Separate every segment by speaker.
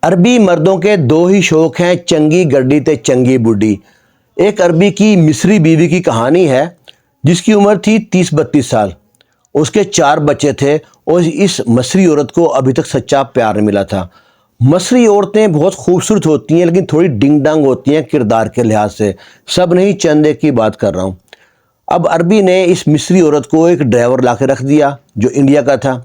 Speaker 1: عربی مردوں کے دو ہی شوق ہیں، چنگی گڈی تے چنگی بڈی۔ ایک عربی کی مصری بیوی کی کہانی ہے جس کی عمر تھی 30-32 سال۔ اس کے 4 بچے تھے اور اس مصری عورت کو ابھی تک سچا پیار نہیں ملا تھا۔ مصری عورتیں بہت خوبصورت ہوتی ہیں لیکن تھوڑی ڈنگ ڈانگ ہوتی ہیں کردار کے لحاظ سے، سب نہیں چند ایک کی بات کر رہا ہوں۔ اب عربی نے اس مصری عورت کو ایک ڈرائیور لا کے رکھ دیا جو انڈیا کا تھا۔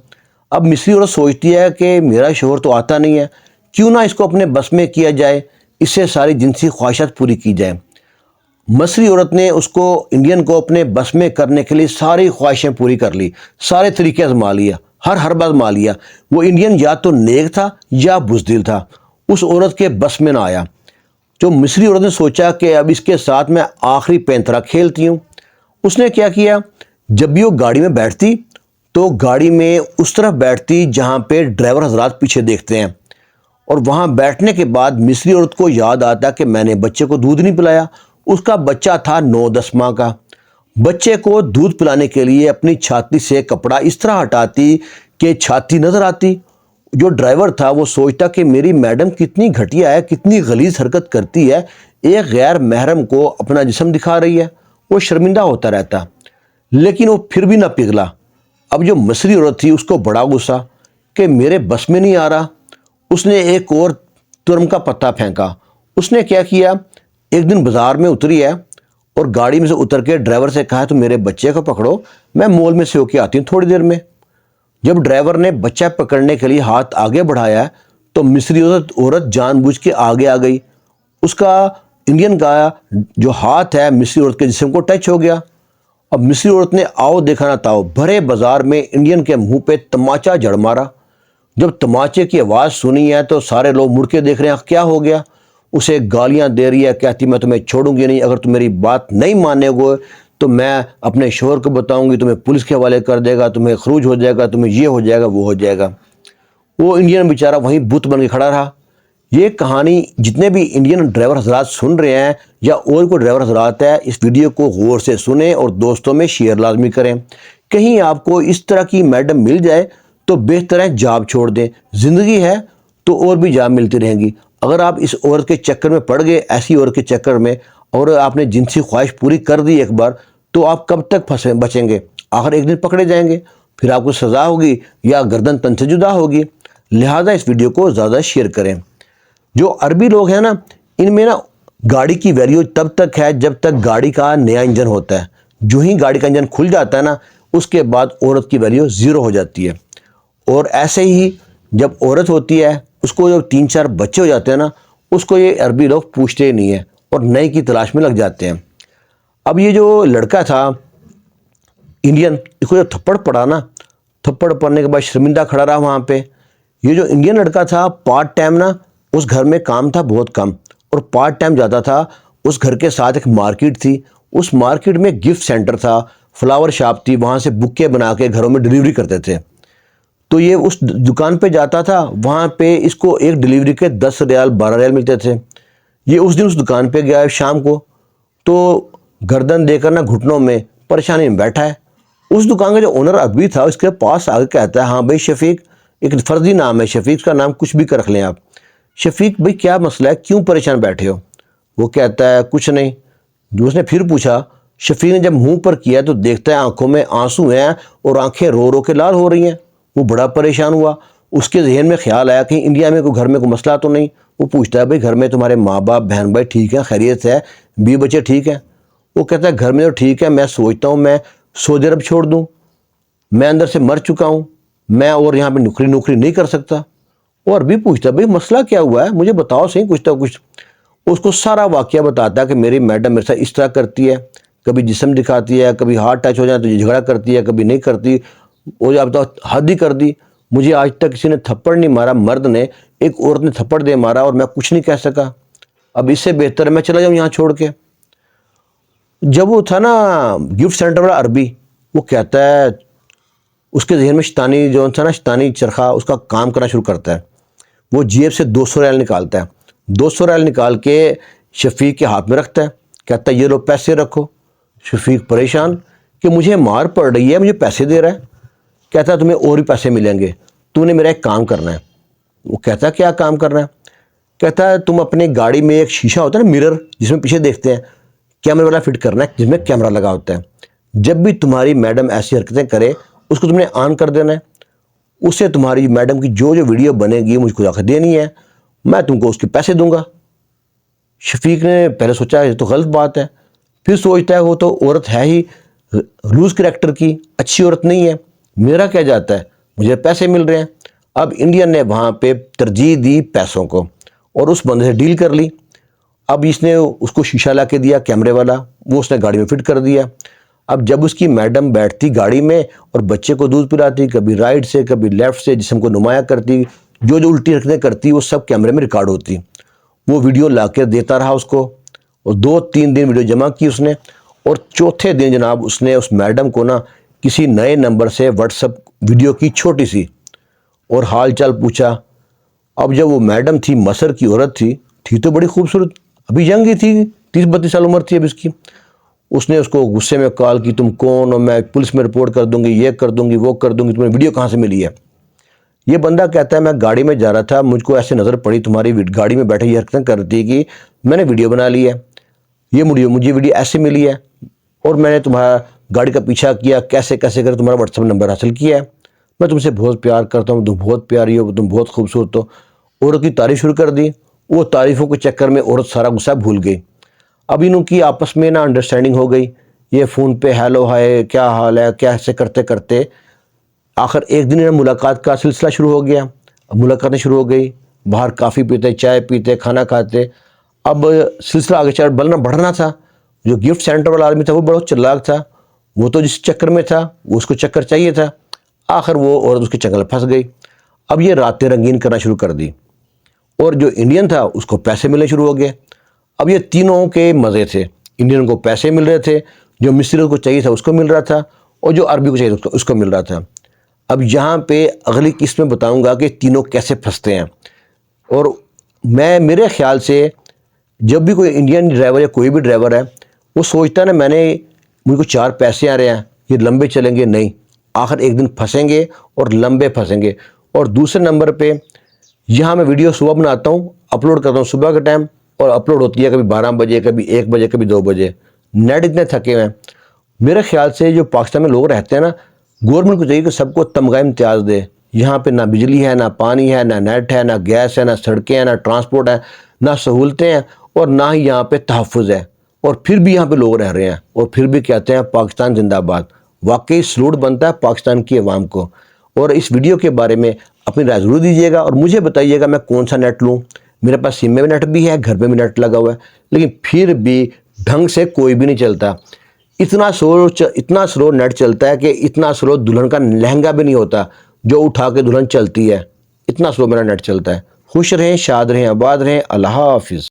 Speaker 1: اب مصری عورت سوچتی ہے کہ میرا شوہر تو آتا نہیں ہے، کیوں نہ اس کو اپنے بس میں کیا جائے، اس سے ساری جنسی خواہشات پوری کی جائے۔ مصری عورت نے اس کو انڈین کو اپنے بس میں کرنے کے لیے ساری خواہشیں پوری کر لی، سارے طریقے آزما لیا، ہر بات آزما لیا۔ وہ انڈین یا تو نیک تھا یا بزدل تھا، اس عورت کے بس میں نہ آیا۔ جو مصری عورت نے سوچا کہ اب اس کے ساتھ میں آخری پینترا کھیلتی ہوں۔ اس نے کیا کیا، جب بھی وہ گاڑی میں بیٹھتی تو گاڑی میں اس طرف بیٹھتی جہاں پہ ڈرائیور حضرات پیچھے دیکھتے ہیں، اور وہاں بیٹھنے کے بعد مصری عورت کو یاد آتا کہ میں نے بچے کو دودھ نہیں پلایا۔ اس کا بچہ تھا 9-10 ماہ کا۔ بچے کو دودھ پلانے کے لیے اپنی چھاتی سے کپڑا اس طرح ہٹاتی کہ چھاتی نظر آتی۔ جو ڈرائیور تھا وہ سوچتا کہ میری میڈم کتنی گھٹیا ہے، کتنی غلیظ حرکت کرتی ہے، ایک غیر محرم کو اپنا جسم دکھا رہی ہے۔ وہ شرمندہ ہوتا رہتا، لیکن وہ پھر بھی نہ پگھلا۔ اب جو مصری عورت تھی اس کو بڑا غصہ کہ میرے بس میں نہیں آ رہا۔ اس نے ایک اور ترم کا پتہ پھینکا۔ اس نے کیا کیا، ایک دن بازار میں اتری ہے اور گاڑی میں سے اتر کے ڈرائیور سے کہا تو میرے بچے کو پکڑو، میں مول میں سے ہو کے آتی ہوں تھوڑی دیر میں۔ جب ڈرائیور نے بچہ پکڑنے کے لیے ہاتھ آگے بڑھایا تو مصری عورت جان بوجھ کے آگے آ گئی۔ اس کا انڈین کا جو ہاتھ ہے مصری عورت کے جسم کو ٹچ ہو گیا۔ اب مصری عورت نے آؤ دیکھا نہ تاؤ بھرے بازار میں انڈین کے منہ پہ تماچا جڑ مارا۔ جب تماچے کی آواز سنی ہے تو سارے لوگ مڑ کے دیکھ رہے ہیں کیا ہو گیا۔ اسے گالیاں دے رہی ہے، کہتی میں تمہیں چھوڑوں گی نہیں، اگر تم میری بات نہیں ماننے گے تو میں اپنے شوہر کو بتاؤں گی، تمہیں پولیس کے حوالے کر دے گا، تمہیں خروج ہو جائے گا، تمہیں یہ ہو جائے گا وہ ہو جائے گا۔ وہ انڈین بیچارہ وہیں بت بن کے کھڑا رہا۔ یہ کہانی جتنے بھی انڈین ڈرائیور حضرات سن رہے ہیں یا اور کوئی ڈرائیور حضرات ہے، اس ویڈیو کو غور سے سنیں اور دوستوں میں شیئر لازمی کریں۔ کہیں آپ کو اس طرح کی میڈم مل جائے تو بہتر ہے جاب چھوڑ دیں، زندگی ہے تو اور بھی جاب ملتی رہیں گی۔ اگر آپ اس عورت کے چکر میں پڑ گئے، ایسی عورت کے چکر میں، اور آپ نے جنسی خواہش پوری کر دی ایک بار، تو آپ کب تک بچیں گے؟ آخر ایک دن پکڑے جائیں گے، پھر آپ کو سزا ہوگی یا گردن تن سے جدا ہوگی۔ لہٰذا اس ویڈیو کو زیادہ شیئر کریں۔ جو عربی لوگ ہیں نا، ان میں نا گاڑی کی ویلیو تب تک ہے جب تک گاڑی کا نیا انجن ہوتا ہے۔ جو ہی گاڑی کا انجن کھل جاتا ہے نا، اس کے بعد عورت کی ویلیو 0 ہو جاتی ہے۔ اور ایسے ہی جب عورت ہوتی ہے، اس کو جب 3-4 بچے ہو جاتے ہیں نا، اس کو یہ عربی لوگ پوچھتے ہی نہیں ہیں اور نئے کی تلاش میں لگ جاتے ہیں۔ اب یہ جو لڑکا تھا انڈین، اس کو جب تھپڑ پڑا نا، تھپڑ پڑنے کے بعد شرمندہ کھڑا رہا وہاں پہ۔ یہ جو انڈین لڑکا تھا پارٹ ٹائم نا، اس گھر میں کام تھا بہت کم، اور پارٹ ٹائم جاتا تھا۔ اس گھر کے ساتھ ایک مارکیٹ تھی، اس مارکیٹ میں گفٹ سینٹر تھا، فلاور شاپ تھی، وہاں سے بکے بنا کے گھروں میں ڈیلیوری کرتے تھے۔ تو یہ اس دکان پہ جاتا تھا، وہاں پہ اس کو ایک ڈیلیوری کے 10 ریال 12 ریال ملتے تھے۔ یہ اس دن اس دکان پہ گیا شام کو، تو گردن دے کر نا گھٹنوں میں پریشانی میں بیٹھا ہے۔ اس دکان کا جو اونر عربی تھا اس کے پاس آگے کہتا ہے ہاں بھائی شفیق، ایک فرضی نام ہے شفیق، کا نام کچھ بھی کر رکھ لیں آپ۔ شفیق بھائی کیا مسئلہ ہے، کیوں پریشان بیٹھے ہو؟ وہ کہتا ہے کچھ نہیں۔ جو اس نے پھر پوچھا، شفیق نے جب منہ پر کیا تو دیکھتا ہے آنکھوں میں آنسو ہیں اور آنکھیں رو رو کے لال ہو رہی ہیں۔ وہ بڑا پریشان ہوا۔ اس کے ذہن میں خیال آیا کہ انڈیا میں کوئی گھر میں کوئی مسئلہ تو نہیں۔ وہ پوچھتا ہے بھائی گھر میں تمہارے ماں باپ بہن بھائی ٹھیک ہیں، خیریت ہے، بیوی بچے ٹھیک ہیں؟ وہ کہتا ہے گھر میں تو ٹھیک ہے، میں سوچتا ہوں میں سعودی عرب چھوڑ دوں، میں اندر سے مر چکا ہوں، میں اور یہاں پہ نوکری نہیں کر سکتا۔ وہ عربی پوچھتا ہے بھائی مسئلہ کیا ہوا ہے، مجھے بتاؤ صحیح کچھ تو کچھ۔ اس کو سارا واقعہ بتاتا ہے کہ میری میڈم میرے ساتھ اس طرح کرتی ہے، کبھی جسم دکھاتی ہے، کبھی ہاتھ ٹچ ہو جائے تو یہ جھگڑا کرتی ہے، کبھی نہیں کرتی، وہ اب تو حد ہی کر دی۔ مجھے آج تک کسی نے تھپڑ نہیں مارا، مرد نے، ایک عورت نے تھپڑ دے مارا اور میں کچھ نہیں کہہ سکا۔ اب اس سے بہتر ہے میں چلا جاؤں یہاں چھوڑ کے۔ جب وہ تھا نا گفٹ سینٹر والا عربی، وہ کہتا ہے، اس کے ذہن میں شیطانی جو تھا نا، شیطانی چرخہ اس کا کام کرنا شروع کرتا ہے۔ وہ جیب سے 200 ریال نکالتا ہے، 200 ریال نکال کے شفیق کے ہاتھ میں رکھتا ہے، کہتا ہے یہ لو پیسے رکھو۔ شفیق پریشان کہ مجھے مار پڑ رہی ہے، مجھے پیسے دے رہا ہے۔ کہتا ہے تمہیں اور بھی پیسے ملیں گے، تو نے میرا ایک کام کرنا ہے۔ وہ کہتا ہے کیا کام کرنا ہے؟ کہتا ہے تم اپنی گاڑی میں ایک شیشہ ہوتا ہے نا مرر جس میں پیچھے دیکھتے ہیں، کیمرے والا فٹ کرنا ہے جس میں کیمرہ لگا ہوتا ہے، جب بھی تمہاری میڈم ایسی حرکتیں کرے اس کو تم نے آن کر دینا ہے، اس سے تمہاری میڈم کی جو ویڈیو بنے گی مجھ کو جا کے دینی ہے، میں تم کو اس کے پیسے دوں گا۔ شفیق نے پہلے سوچا یہ تو غلط بات ہے، پھر سوچتا ہے وہ تو عورت ہے ہی لوز کریکٹر کی، اچھی عورت نہیں ہے، میرا کیا جاتا ہے، مجھے پیسے مل رہے ہیں۔ اب انڈین نے وہاں پہ ترجیح دی پیسوں کو اور اس بندے سے ڈیل کر لی۔ اب اس نے اس کو شیشہ لا کے دیا کیمرے والا، وہ اس نے گاڑی میں فٹ کر دیا۔ اب جب اس کی میڈم بیٹھتی گاڑی میں اور بچے کو دودھ پلاتی، کبھی رائٹ سے کبھی لیفٹ سے جسم کو نمایاں کرتی، جو الٹی حرکتیں کرتی وہ سب کیمرے میں ریکارڈ ہوتی۔ وہ ویڈیو لا کے دیتا رہا اس کو، اور 2-3 دن ویڈیو جمع کی اس نے، اور چوتھے دن جناب اس نے اس میڈم کو نا کسی نئے نمبر سے واٹس ایپ ویڈیو کی چھوٹی سی اور حال چال پوچھا۔ اب جب وہ میڈم تھی، مصر کی عورت تھی تو بڑی خوبصورت، ابھی ینگ ہی تھی، 30-32 سال عمر تھی اب اس کی۔ اس نے اس کو غصے میں کال کی تم کون ہو، میں پولیس میں رپورٹ کر دوں گی، یہ کر دوں گی وہ کر دوں گی، تمہیں ویڈیو کہاں سے ملی ہے؟ یہ بندہ کہتا ہے میں گاڑی میں جا رہا تھا، مجھ کو ایسے نظر پڑی تمہاری گاڑی میں بیٹھے یہ حرکتیں کرتی کہ میں نے ویڈیو بنا لی ہے، یہ مجھے ویڈیو ایسے ملی ہے، اور میں نے تمہارا گاڑی کا پیچھا کیا، کیسے کیسے کر تمہارا واٹس ایپ نمبر حاصل کیا ہے، میں تم سے بہت پیار کرتا ہوں، تم بہت پیاری ہو، تم بہت خوبصورت ہو۔ عورت کی تعریف شروع کر دی، وہ تعریفوں کے چکر میں عورت سارا غصہ بھول گئی۔ اب انہوں کی آپس میں نا انڈرسٹینڈنگ ہو گئی، یہ فون پہ ہیلو ہائے کیا حال ہے کیسے کرتے کرتے آخر ایک دن ملاقات کا سلسلہ شروع ہو گیا۔ اب ملاقاتیں شروع ہو گئی، باہر کافی پیتے، چائے پیتے، کھانا کھاتے۔ اب سلسلہ آگے بڑھنا تھا۔ جو گفٹ سینٹر والا آدمی تھا وہ بہت چلاک تھا، وہ تو جس چکر میں تھا وہ اس کو چکر چاہیے تھا، آخر وہ عورت اس کے چکر میں پھنس گئی۔ اب یہ راتیں رنگین کرنا شروع کر دی، اور جو انڈین تھا اس کو پیسے ملنے شروع ہو گئے۔ اب یہ تینوں کے مزے تھے، انڈین کو پیسے مل رہے تھے، جو مصری کو چاہیے تھا اس کو مل رہا تھا، اور جو عربی کو چاہیے تھا اس کو مل رہا تھا۔ اب یہاں پہ اگلی قسط میں بتاؤں گا کہ تینوں کیسے پھنستے ہیں۔ اور میرے خیال سے جب بھی کوئی انڈین ڈرائیور یا کوئی بھی ڈرائیور ہے وہ سوچتا ہے نا مجھ کو 4 پیسے آ رہے ہیں، یہ لمبے چلیں گے، نہیں، آخر ایک دن پھنسیں گے اور لمبے پھنسیں گے۔ اور دوسرے نمبر پہ یہاں میں ویڈیو صبح بناتا ہوں، اپلوڈ کرتا ہوں صبح کے ٹائم، اور اپلوڈ ہوتی ہے کبھی 12 بجے، کبھی 1 بجے، کبھی 2 بجے۔ نیٹ اتنے تھکے ہوئے ہیں۔ میرے خیال سے جو پاکستان میں لوگ رہتے ہیں نا، گورنمنٹ کو چاہیے کہ سب کو تمغہ امتیاز دے۔ یہاں پہ نہ بجلی ہے، نہ پانی ہے، نہ نیٹ ہے، نہ گیس ہے، نہ سڑکیں ہیں، نہ ٹرانسپورٹ ہے، نہ سہولتیں ہیں، اور نہ ہی یہاں پہ تحفظ ہے، اور پھر بھی یہاں پہ لوگ رہ رہے ہیں، اور پھر بھی کہتے ہیں پاکستان زندہ باد۔ واقعی سلوٹ بنتا ہے پاکستان کی عوام کو۔ اور اس ویڈیو کے بارے میں اپنی رائے ضرور دیجیے گا، اور مجھے بتائیے گا میں کون سا نیٹ لوں۔ میرے پاس سم میں بھی نیٹ بھی ہے، گھر پہ بھی نیٹ لگا ہوا ہے، لیکن پھر بھی ڈھنگ سے کوئی بھی نہیں چلتا۔ اتنا سلو نیٹ چلتا ہے کہ اتنا سلو دلہن کا لہنگا بھی نہیں ہوتا جو اٹھا کے دلہن چلتی ہے، اتنا سلو میرا نیٹ چلتا ہے۔ خوش رہیں، شاد رہیں، آباد رہیں، اللہ حافظ۔